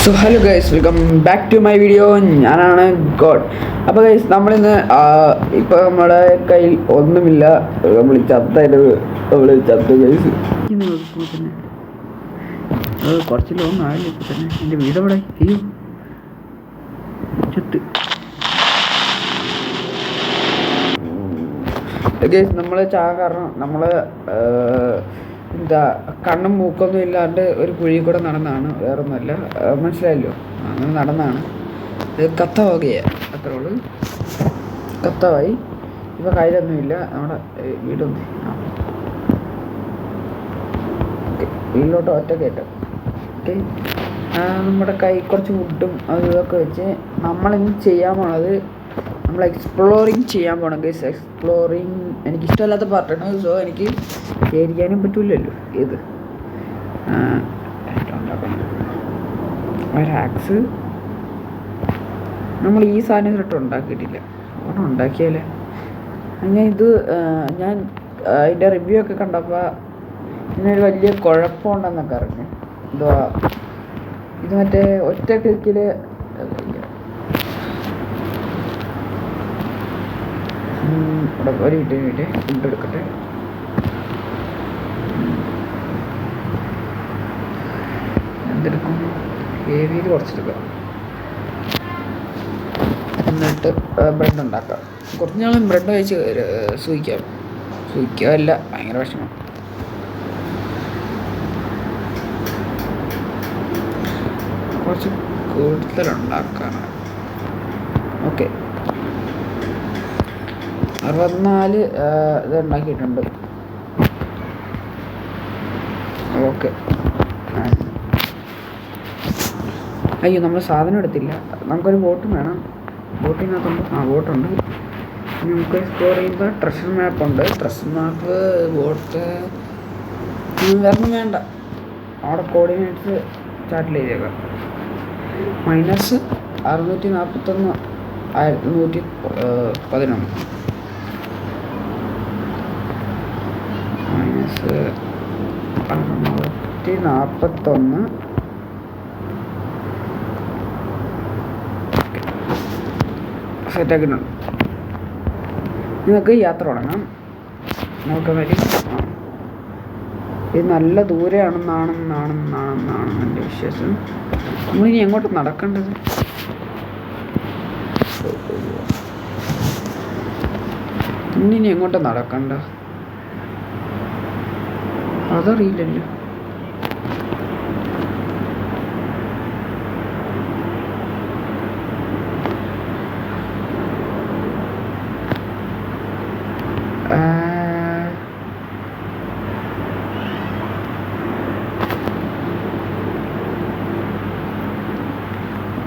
So hello guys, welcome back to my video. ഞാനാണ് God. അപ്പോൾ guys, നമ്മളിന്ന് ഇപ്പോൾ നമ്മുടെ കയ്യിൽ ഒന്നുമില്ല. നമ്മൾ ചത്തു ഗൈസ്. തന്നെ കുറച്ച് ലോങ് ആയില്ല. ഇപ്പോൾ തന്നെ എൻ്റെ വീട് എവിടെ? അയ്യോ ചത്ത് ഗൈസ്. നമ്മൾ കാരണം നമ്മൾ എന്താ കണ്ണും മൂക്കൊന്നും ഇല്ലാണ്ട് ഒരു കുഴി കൂടെ നടന്നാണ്, വേറൊന്നുമല്ല. മനസ്സിലായല്ലോ, അങ്ങനെ നടന്നാണ്. ഇത് കത്തവാകുകയാണ്, അത്രേ ഉള്ളൂ. കത്തവായി. ഇപ്പോൾ കയ്യിലൊന്നുമില്ല. നമ്മുടെ വീടൊന്നും വീട്ടിലോട്ട് ഒറ്റ കയറ്റം. ഓക്കെ, നമ്മുടെ കൈ കുറച്ച് വുഡും അത് ഇതൊക്കെ വെച്ച് നമ്മളിന്ന് ചെയ്യാൻ പോണത്, നമ്മൾ എക്സ്പ്ലോറിങ് ചെയ്യാൻ പോകണം ഗൈസ്. എക്സ്പ്ലോറിങ് എനിക്കിഷ്ടമല്ലാത്ത പാർട്ടാണ്. സോ എനിക്ക് ശരിക്കാനും പറ്റില്ലല്ലോ. ഇത് ഒരാക്സ് നമ്മൾ ഈ സാധനം ഇട്ട് ഉണ്ടാക്കിയിട്ടില്ല. അവിടെ ഉണ്ടാക്കിയാലേ ഞാൻ അതിൻ്റെ റിവ്യൂ ഒക്കെ കണ്ടപ്പോൾ ഇതിനൊരു വലിയ കുഴപ്പമുണ്ടെന്നൊക്കെ അറിഞ്ഞു. എന്തുവാ ഇത് മറ്റേ ഒറ്റ ക്ലിക്കിൽ ഒരു മിനിറ്റ് ഫുഡ് എടുക്കട്ടെ. എന്തെടുക്കും? ഹെവിയിൽ കുറച്ചെടുക്കാം, എന്നിട്ട് ബ്രെഡ് ഉണ്ടാക്കാം. കുറച്ച് നാളും ബ്രെഡ് കഴിച്ച് സൂഹിക്കാമല്ല, ഭയങ്കര വിഷമം. കുറച്ച് കൂടുതലുണ്ടാക്കാനാണ്. ഓക്കെ, 64 ഇത് ഉണ്ടാക്കിയിട്ടുണ്ട്. ഓക്കെ, അയ്യോ നമ്മൾ സാധനം എടുത്തില്ല. നമുക്കൊരു ബോട്ടും വേണം. ബോട്ടിനകത്തുണ്ട്. ബോട്ടുണ്ട്. നമുക്ക് എക്സ്പ്ലോർ ചെയ്യുമ്പോൾ ട്രഷർ മാപ്പുണ്ട്. ട്രഷർ മാപ്പ്, ബോട്ട്, വേറൊന്നും വേണ്ട. അവിടെ കോർഡിനേറ്റ്സ് ചാറ്റിൽ ചെയ്തേക്കാം. -641 111 -641. സെറ്റാക്കിയിട്ടുണ്ട്. നിങ്ങൾക്ക് യാത്ര തുടങ്ങാം. നമുക്ക് വരും. ഇത് നല്ല ദൂരെയാണെന്നാണ് എൻ്റെ വിശ്വാസം. നമ്മളിനി എങ്ങോട്ട് നടക്കേണ്ടത്? ഇന്നിനി എങ്ങോട്ട് നടക്കണ്ട അതറിയില്ലല്ലോ.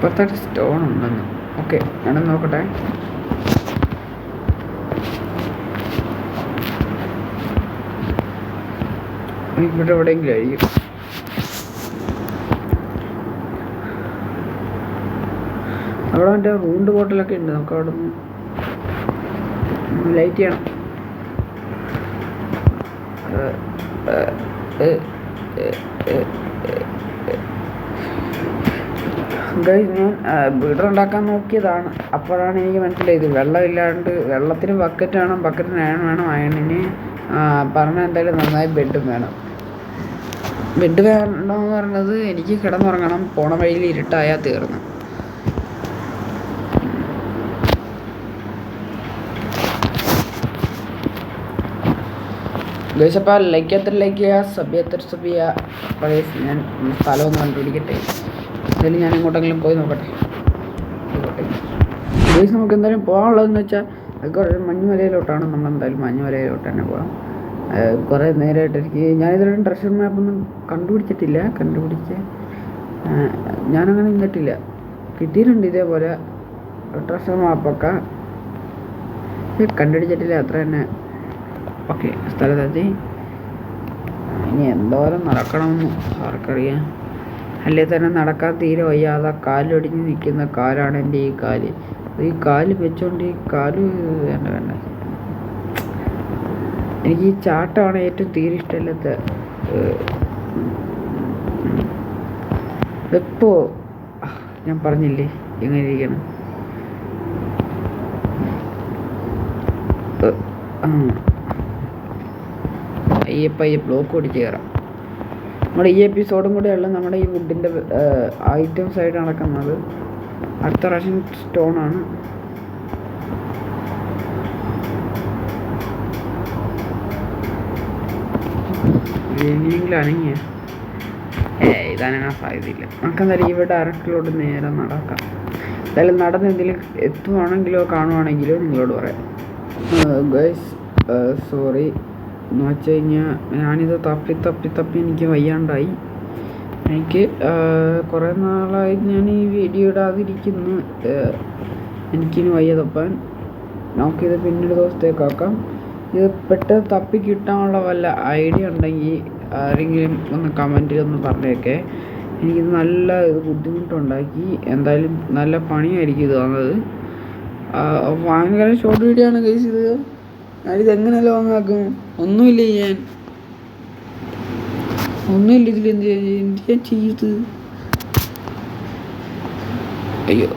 ഇപ്പോഴത്തെ സ്റ്റോൺ ഉണ്ടെന്ന്. ഓക്കെ, ഞാനൊന്ന് നോക്കട്ടെ. ഇവിടെ എവിടെയെങ്കിലും ആയിരിക്കും. അവിടെ മറ്റേ റൂണ്ട് ബോട്ടിലൊക്കെ ഉണ്ട്. നമുക്ക് അവിടെ നിന്ന് ലൈറ്റ് ചെയ്യണം. ഞാൻ വീടുണ്ടാക്കാൻ നോക്കിയതാണ്. അപ്പോഴാണ് എനിക്ക് മനസ്സിലായത് വെള്ളമില്ലാണ്ട്, വെള്ളത്തിന് ബക്കറ്റ് വേണം, ബക്കറ്റിന് വേണം, അയണിന് പറഞ്ഞാൽ എന്തായാലും നന്നായി ബെഡും വേണം. ബെഡ് വേണമെന്ന് പറഞ്ഞത് എനിക്ക് കിടന്നുറങ്ങണം. പോണ വഴിയിൽ ഇരുട്ടായാൽ തീർന്നു. ഗൈസപ്പോൾ ലൈക്ക് ചെയ്യുക, സബ് ഞാൻ സ്ഥലമൊന്ന് കണ്ടുപിടിക്കട്ടെ. എന്തായാലും ഞാൻ എങ്ങോട്ടെങ്കിലും പോയി നോക്കട്ടെ. ഗൈസ്, നമുക്ക് എന്തായാലും പോകാനുള്ളതെന്ന് വെച്ചാൽ അത് മഞ്ഞുമലയിലോട്ടാണ്. നമ്മളെന്തായാലും മഞ്ഞുമലയിലോട്ട് തന്നെ പോകാം. കുറേ നേരമായിട്ട് ഞാനിതിലും ട്രഷർ മാപ്പൊന്നും കണ്ടുപിടിച്ചിട്ടില്ല. ഞാനങ്ങനെ നിന്നിട്ടില്ല. കിട്ടിയിട്ടുണ്ട് ഇതേപോലെ ട്രഷർ മാപ്പൊക്കെ, കണ്ടുപിടിച്ചിട്ടില്ല. അത്ര തന്നെ. ഓക്കെ, സ്ഥലത്തെത്തി. ഇനി എന്തോരം നടക്കണമെന്ന് ആർക്കറിയാം. അല്ലേ തന്നെ നടക്കാൻ തീരെ വയ്യാതെ കാലൊടിഞ്ഞ് നിൽക്കുന്ന കാലാണ് എൻ്റെ ഈ കാല്. ഈ കാല് വെച്ചോണ്ട് ഈ കാല് വേണ്ട. എനിക്ക് ഈ ചാട്ടമാണ് ഏറ്റവും തീരെ ഇഷ്ടമില്ലാത്ത. ഇപ്പോൾ ഞാൻ പറഞ്ഞില്ലേ എങ്ങനെ ഇരിക്കണം. പയ്യെ ബ്ലോക്ക് ഓടിച്ച് കയറാം. നമ്മുടെ ഈ എപ്പിസോഡും കൂടെയുള്ള നമ്മുടെ ഈ വുഡിൻ്റെ ഐറ്റംസ് ആയിട്ട് നടക്കുന്നത്. അടുത്ത പ്രാവശ്യം സ്റ്റോണാണ്. എങ്ങനെയെങ്കിലും അനങ്ങിയ ഇതനങ്ങാൻ സാധ്യതയില്ല. നമുക്കെന്തായാലും ഇവിടെ ഡയറക്റ്റിലോട്ട് നേരെ നടക്കാം. എന്തായാലും നടന്ന് എന്തെങ്കിലും എത്തുവാണെങ്കിലോ കാണുവാണെങ്കിലോ നിങ്ങളോട് പറയാം. ഗൈസ് സോറി എന്ന് വെച്ച് കഴിഞ്ഞാൽ ഞാനിത് തപ്പി എനിക്ക് വയ്യാണ്ടായി. എനിക്ക് കുറേ നാളായി ഞാൻ ഈ വീഡിയോ ഇടാതിരിക്കുന്നു. എനിക്കിനി വയ്യ തപ്പാൻ. നമുക്കിത് പിന്നൊരു ദിവസത്തേക്കാക്കാം. ഇത് പെട്ടെന്ന് തപ്പി കിട്ടാനുള്ള വല്ല ഐഡിയ ഉണ്ടെങ്കിൽ ആരെങ്കിലും ഒന്ന് കമൻറ്റിലൊന്ന് പറഞ്ഞേക്കെ. എനിക്കിത് നല്ല ബുദ്ധിമുട്ടുണ്ടാക്കി. എന്തായാലും നല്ല പണിയായിരിക്കും ഇത് വന്നത്. ഭയങ്കര ഷോർട്ട് വീഡിയോ ആണ് ഗൈസ് ഇത്. ഞാനിത് എങ്ങനെ ലോങ് ആക്കും? ഒന്നുമില്ല ഇതിൽ എന്ത് ഞാൻ ചെയ്ത്.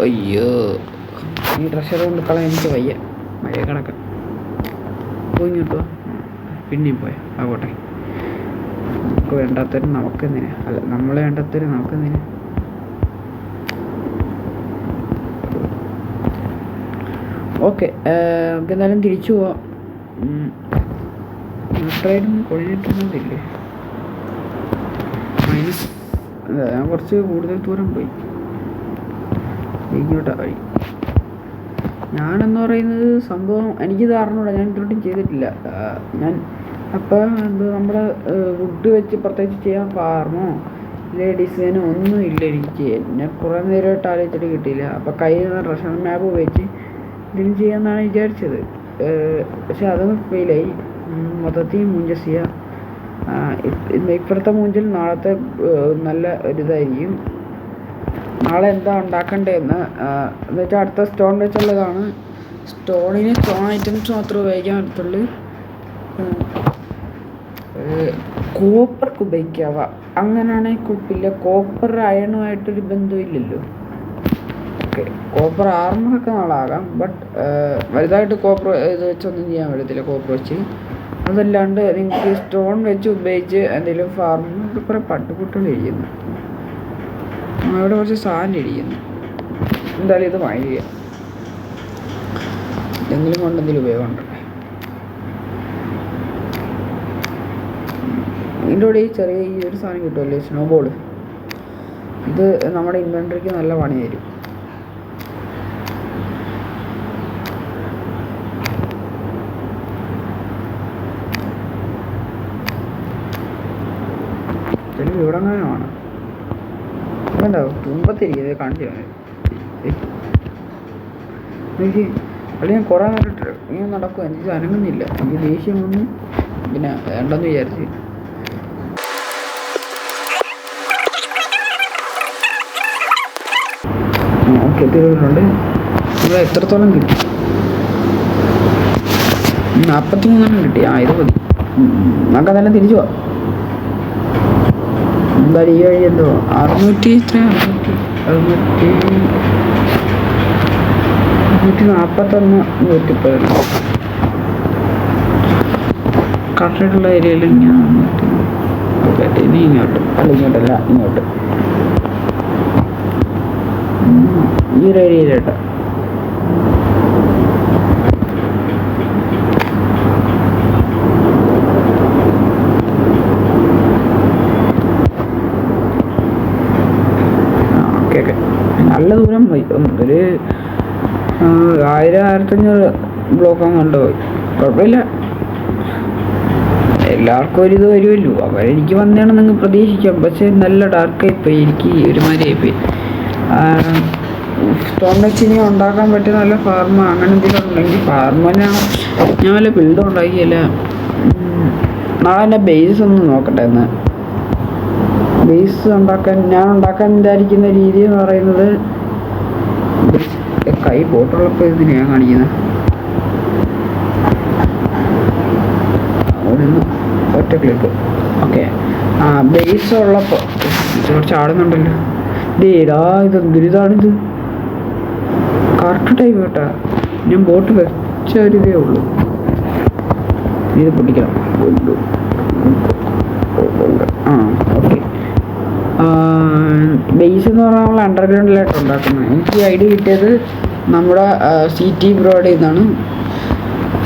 അയ്യോ ഈ ട്രഷർ കൊണ്ട് കളയാൻ എനിക്ക് വയ്യ. മഴ കിടക്കാം പോയി കിട്ടുക. പിന്നെയും പോയാ ആകോട്ടെ. നമുക്ക് വേണ്ടാത്തവരും നമുക്കെന്തിനാ? അല്ല നമ്മളെ വേണ്ടാത്തവരും നമുക്കെന്തിനാ? ഓക്കെ നമുക്ക് എന്തായാലും തിരിച്ചു പോവാം. കോർഡിനേറ്ററില്ലേ ഞാൻ കുറച്ച് കൂടുതൽ ദൂരം പോയി. ഇങ്ങോട്ടാ വഴി. ഞാനെന്ന് പറയുന്നത് സംഭവം എനിക്കിത് അറിഞ്ഞൂടാ. ഞാൻ ഇതുവരെയും ചെയ്തിട്ടില്ല. ഞാൻ അപ്പോൾ നമ്മുടെ വുഡ് വെച്ച് പ്രത്യേകിച്ച് ചെയ്യാൻ ഫാർമോ ഇല്ലേ ഡിസൈനോ ഒന്നും ഇല്ല എനിക്ക് ചെയ്യാൻ. ഞാൻ കുറേ നേരമായിട്ട് ആലോചിച്ചിട്ട് കിട്ടിയില്ല. അപ്പോൾ കയ്യിൽ നിന്ന് ട്രഷർ മാപ്പ് വെച്ച് ഇതിന് ചെയ്യാമെന്നാണ് വിചാരിച്ചത്. പക്ഷെ അതൊന്നും ഫെയിലായി. മൊത്തത്തിൽ മൂഞ്ചസ് ചെയ്യുക. ഇപ്പോഴത്തെ മൂഞ്ചൽ നാളത്തെ നല്ല ഒരിതായിരിക്കും. നാളെ എന്താ ഉണ്ടാക്കണ്ടേന്ന് എന്ന് വെച്ചാൽ അടുത്ത സ്റ്റോൺ വെച്ചുള്ളതാണ്. സ്റ്റോൺ ഐറ്റംസ് മാത്രമേ ഉപയോഗിക്കാൻ പറ്റത്തുള്ളൂ. കോപ്പർക്ക് ഉപയോഗിക്കാവ അങ്ങനെയാണെങ്കിൽ കുഴപ്പമില്ല. കോപ്പർ അയണുമായിട്ടൊരു ബന്ധമില്ലല്ലോ. ഓക്കെ കോപ്പർ ആർമറൊക്കെ നാളാകാം. ബട്ട് വലുതായിട്ട് കോപ്പർ ഇത് വെച്ചൊന്നും ചെയ്യാൻ പറ്റത്തില്ല കോപ്പർ വെച്ച്. അതല്ലാണ്ട് നിങ്ങൾക്ക് സ്റ്റോൺ വെച്ച് ഉപയോഗിച്ച് എന്തെങ്കിലും ഫാർമിൽ കുറേ പട്ടുകുട്ടുകൾ ഇരിക്കുന്നു. അവിടെ കുറച്ച് സാധനം ഇരിക്കുന്നു. എന്തായാലും ഇത് വാങ്ങിക്കുക. എന്തെങ്കിലും കൊണ്ട് എന്തെങ്കിലും ഉപയോഗം ഉണ്ടല്ലേ. ഇതിൻ്റെ കൂടെ ഈ ചെറിയ ഈ ഒരു സാധനം കിട്ടുമല്ലേ സ്നോ ബോൾ. ഇത് നമ്മുടെ ഇൻവെൻട്രിക്ക് നല്ല പണി തരും. ചിലപ്പോൾ ഇവിടെ അങ്ങനെയാണ് ഉണ്ടാവും. തുമ്പത്തിരിക്കുന്നത് കാണിച്ചു എനിക്ക് അല്ല. ഞാൻ കുറേ നേരിട്ട് ഇങ്ങനെ നടക്കും. എനിക്ക് അനങ്ങുന്നില്ല. എനിക്ക് ദേഷ്യം വന്നു. പിന്നെ വേണ്ടെന്ന് വിചാരിച്ച് ഓക്കെ തിരുവല്ലുണ്ട്. ഇവിടെ എത്രത്തോളം കിട്ടി? 43 കിട്ടി. ഇത് മതി. നമുക്ക് അതെല്ലാം തിരിച്ചു പോവാം. എന്തായാലും ഈ വഴി എന്തോ 641 110 കറക്റ്റായിട്ടുള്ള ഏരിയയിൽ ഇങ്ങനെ. ഓക്കെ ഇനി ഇങ്ങോട്ട്. അല്ല ഇങ്ങോട്ടല്ല ഇങ്ങോട്ട്. ഈ ഒരു ഏരിയയിലോട്ട്. നല്ല ദൂരം പോയി. ഒരു 1000-1500 ബ്ലോക്ക് കണ്ടുപോയി. കുഴപ്പമില്ല. എല്ലാവർക്കും ഒരിത് വരുമല്ലോ. അവരെനിക്ക് വന്നതാണെന്ന് നിങ്ങൾ പ്രതീക്ഷിക്കാം. പക്ഷെ നല്ല ഡാർക്കായിപ്പോയി. എനിക്ക് ഒരുമാതിരി ആയിപ്പോയി. സ്റ്റോൺ വെച്ച് ഇനി ഉണ്ടാക്കാൻ പറ്റിയ നല്ല ഫാർമ അങ്ങനെ എന്തെങ്കിലും ഉണ്ടെങ്കിൽ ഫാർമനാണ്. ഞാൻ വല്ല ബിൽഡും ഉണ്ടാക്കിയല്ല. നാളെ എൻ്റെ ബേസ് ഒന്ന് നോക്കട്ടെ. എന്ന് ബേസ് ഞാൻ ഉണ്ടാക്കാൻ വിചാരിക്കുന്ന രീതി എന്ന് പറയുന്നത് കൈ പോട്ടുള്ളപ്പോൾ ഇതിന് ഞാൻ കാണിക്കുന്നത് ഒറ്റ ക്ലിക്ക്. ഓക്കെ ബേസ് ഉള്ളപ്പോൾ കുറച്ച് ആടുന്നുണ്ടല്ലോ. ഇതേടാ ഇതെന്തൊരിതാണിത്. കറക്റ്റ് ടൈം കേട്ടാ. ഞാൻ ബോട്ട് വെച്ച ഒരിതേ ഉള്ളൂ. ഇത് പൊട്ടിക്കണം. ആ ഓക്കെ. ബേസ് എന്ന് പറഞ്ഞാൽ നമ്മൾ അണ്ടർഗ്രൗണ്ടിലായിട്ട് ഉണ്ടാക്കുന്നത്. എനിക്ക് ഐഡിയ കിട്ടിയത് നമ്മുടെ CT ബ്രോയുടെ ഇതാണ്.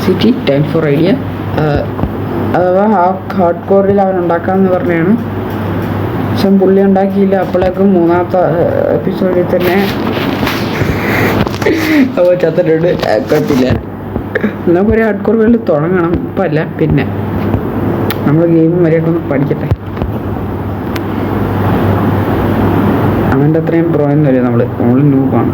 CT thanks for idea. അഥവാ ഹാർഡ് കോറിൽ അവൻ ഉണ്ടാക്കാമെന്ന് പറഞ്ഞാണ്. പക്ഷെ പുള്ളി ഉണ്ടാക്കിയില്ല. അപ്പോഴേക്കും 3ാമത്തെ എപ്പിസോഡിൽ തന്നെ അപ്പോൾ ചത്തിട്ടുണ്ട്. കുഴപ്പമില്ല. നമുക്കൊരു ഹാർഡ് കോർ വേൾഡ് തുടങ്ങണം. ഇപ്പം അല്ല, പിന്നെ നമ്മൾ ഗെയിം വരെയൊക്കെ ഒന്ന് പഠിക്കട്ടെ. അവൻ്റെ അത്രയും പ്രോ ഒന്നുമില്ല. നമ്മൾ നൂബാണ്.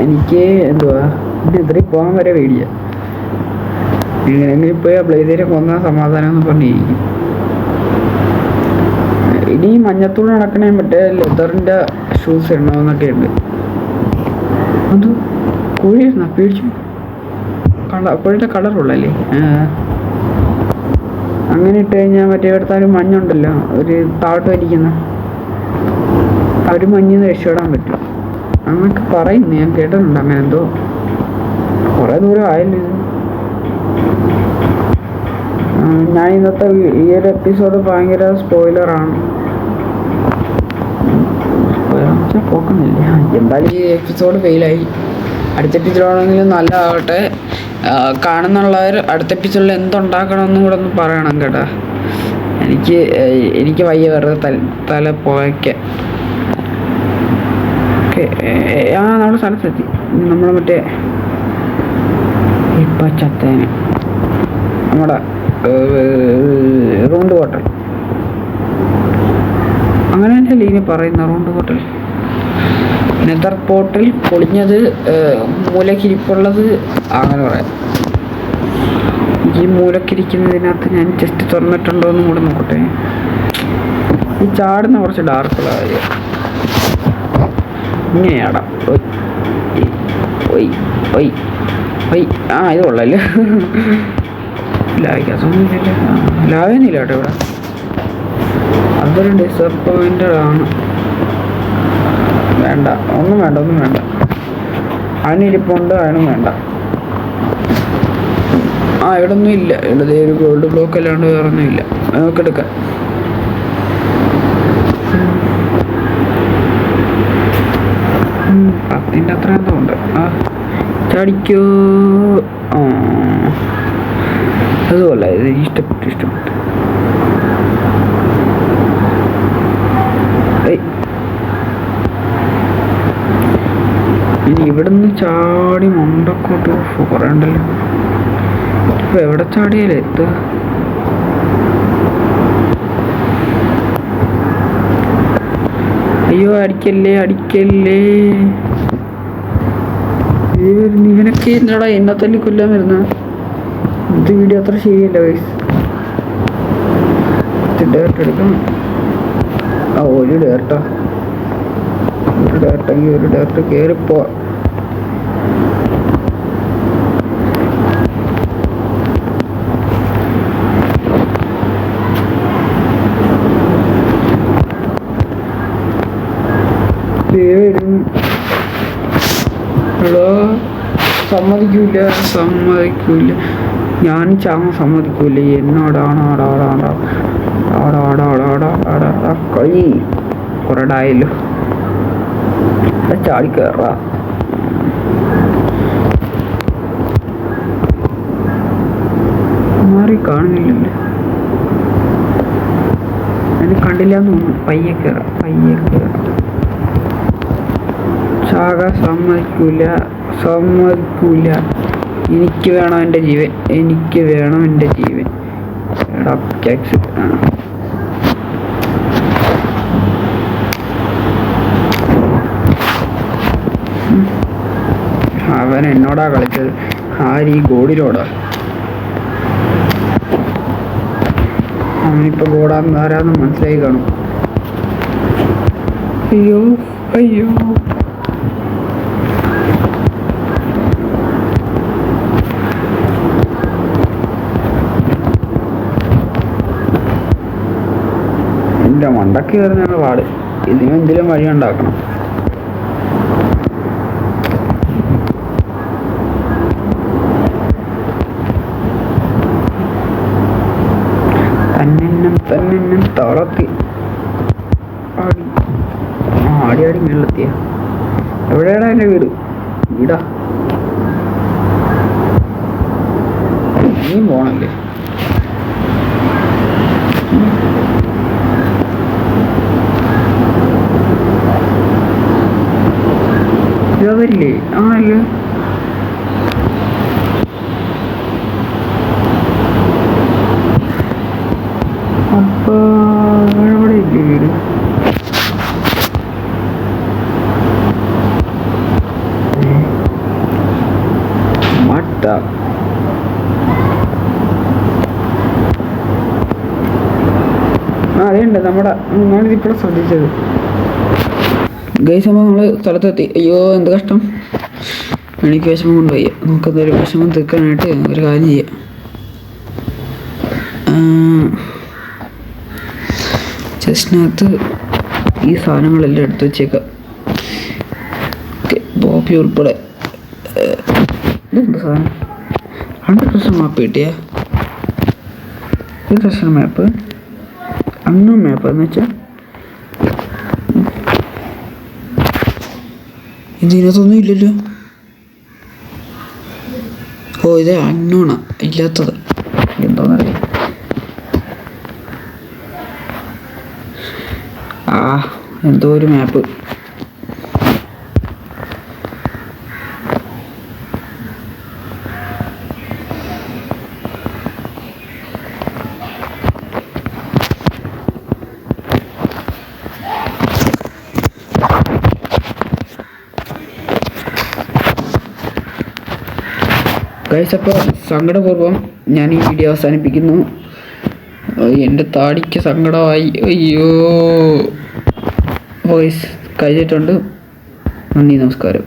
എനിക്ക് എന്തുവാ ഇത്രയും പോകാൻ വരെ പേടിയ. എങ്ങനെയെങ്കിലും പോയി ആ ബ്ലേസിനെ കൊന്നാൽ സമാധാനം എന്ന് പറഞ്ഞിരിക്കും. ഇനി മഞ്ഞത്തൂട് നടക്കണേ മറ്റേ ലെതറിൻ്റെ ഷൂസ് ഇടണമെന്നൊക്കെ ഉണ്ട്. അത് കോഴിയായിരുന്ന പേടിച്ചു. കോഴിയുടെ കളറുള്ളല്ലേ. അങ്ങനെ ഇട്ട് കഴിഞ്ഞാൽ മറ്റേ എടുത്താലും മഞ്ഞുണ്ടല്ലോ, ഒരു താട്ട് വലിക്കുന്ന ഒരു മഞ്ഞിന്ന് രക്ഷപ്പെടാൻ പറ്റും അങ്ങനൊക്കെ പറയുന്നു. ഞാൻ കേട്ടിട്ടുണ്ട്. അങ്ങനെ എന്തോ കുറേ ദൂരം ആയല്ലോ ഇത്. ഞാൻ ഇന്നത്തെ ഈ ഒരു എപ്പിസോഡ് ഭയങ്കര സ്പോയിലറാണ്. പോക്കുന്നില്ല. എന്തായാലും ഈ എപ്പിസോഡ് ഫെയിലായി. അടുത്ത എപ്പിസോഡാണെങ്കിലും നല്ലതാവട്ടെ. കാണുന്നുള്ളവർ അടുത്ത എപ്പിസോഡിൽ എന്തുണ്ടാക്കണമെന്നും കൂടെ ഒന്ന് പറയണം കേട്ടോ. എനിക്ക് വയ്യ വെറുതെ തല പോയ്ക്കാൻ. ഓക്കെ. നമ്മുടെ സ്ഥലത്തെത്തി. നമ്മൾ മറ്റേ ഇപ്പം ചത്തേനെ നമ്മുടെ റൗണ്ട് ഹോട്ടൽ അങ്ങനെ തന്നെയല്ലേ ഇനി പറയുന്ന റൗണ്ട് ഹോട്ടൽ. നെതർ പോർട്ടൽ പൊളിഞ്ഞത്, മൂലക്കിരിപ്പുള്ളത്, അങ്ങനെ പറയാം. ഈ മൂലക്കിരിക്കുന്നതിനകത്ത് ഞാൻ ജസ്റ്റ് തുറന്നിട്ടുണ്ടോ എന്നും കൂടെ നോക്കട്ടെ. ഈ ചാടുന്ന കുറച്ച് ഡാർക്കുള്ള കാര്യം ഇങ്ങനെയാടാ. ഇത് കൊള്ളല്ലേ. ലാവിക്കാത്തൊന്നുമില്ല. ലാവേനില്ല കേട്ടോ ഇവിടെ. അതൊരു ഡിസപ്പോയിൻറ്റഡ് ആണ്. വേണ്ട, ഒന്നും വേണ്ട. അതിനിരിപ്പുണ്ട്, അതിനും വേണ്ട. ഇവിടെ ഒന്നും ഇല്ല. ഇവിടെ ഒരു ഗോൾഡ് ബ്ലോക്ക് അല്ലാണ്ട് വേറെ ഒന്നും ഇല്ല. നമുക്ക് എടുക്കാം. പത്തിൻ്റെ അത്ര എന്തോ ഉണ്ട്. ചടിക്കോ. അതുമല്ല, ഇത് ഇഷ്ടപ്പെട്ടു. ഇനി ഇവിടുന്ന് ചാടി മുണ്ടക്കോട്ട് കുറേ ഉണ്ടല്ലോ. ഇപ്പൊ എവിടെ ചാടിയാലേ എത്തുക? അയ്യോ, അടിക്കല്ലേ. ഇവനൊക്കെ എന്താടാ എന്നെ തല്ലി കൊല്ലാൻ വരുന്ന? ഇത് വീഡിയോ അത്ര ശരിയല്ല വയസ്സ്. ഡയറക്റ്റ് എടുക്കണം. ഒരു ഡയറക്റ്റ് കയറിപ്പോ. സമ്മതിക്കൂല. ഞാൻ ചാങ്ങ സമ്മതിക്കൂല. എന്നോടാണ് കളി കുറടായല്ലോ. ചാടിക്കയറ. മാറി കാണുന്നില്ലല്ലോ. അതിന് കണ്ടില്ലാന്ന് തോന്നുന്നു. പയ്യെ കയറ. ചാക സമ്മതിക്കൂല. എനിക്ക് വേണം എൻ്റെ ജീവൻ. എടാ കേക്സ്. അവൻ എന്നോടാ കളിച്ചത്. ആര്? ഈ ഗോഡിനോടാ. അവനിപ്പോ ഗോഡാന്ന് ആരാന്ന് മനസ്സിലായി കാണും. അയ്യോ മണ്ടക്ക് കയറുന്നതാണ് പാട്. ഇതിനും എന്തെങ്കിലും വഴി ഉണ്ടാക്കണം. തന്നെ തളർത്തി ആടി ആടി ആടി മേളെത്തിയ. എവിടെയാണ് എൻ്റെ വീടാ? നീ പോണല്ലേ? ഇതല്ലേ? ആണല്ലോ. അപ്പൊ എവിടെ ഇല്ലേ വീട്? മട്ട അതേണ്ട് നമ്മുടെ. ഞാനിതിപ്പോഴും ശ്രദ്ധിച്ചത്. ഗൈസ് അപ്പോൾ നമ്മൾ സ്ഥലത്തെത്തി. അയ്യോ എന്ത് കഷ്ടം. എനിക്ക് വിഷമം കൊണ്ട് വയ്യ. നമുക്കതൊരു വിഷമം തീർക്കാനായിട്ട് ഒരു കാര്യം ചെയ്യാം. ചെസ്റ്റിനകത്ത് ഈ സാധനങ്ങളെല്ലാം എടുത്ത് വെച്ചേക്കാം. ബോപ്പി ഉൾപ്പെടെ. ഇതെന്ത് സാധനം? 100% മാപ്പ് കിട്ടിയാ? ഇത് ട്രഷർ മാപ്പ്, അണ്ണൂൺ മാപ്പ് എന്ന് വെച്ചാൽ ഇതിനകത്തൊന്നും ഇല്ലല്ലോ. ഓ ഇത് അണ്ണൂണാ ഇല്ലാത്തത്. എന്താണെന്നറിയാം. എന്തോ ഒരു മാപ്പ്. ഗൈസ് അപ്പോൾ സങ്കടപൂർവ്വം ഞാൻ ഈ വീഡിയോ അവസാനിപ്പിക്കുന്നു. എൻ്റെ താടിക്ക് സങ്കടമായി. അയ്യോ വോയിസ് കഴിഞ്ഞിട്ടുണ്ട്. നന്ദി, നമസ്കാരം.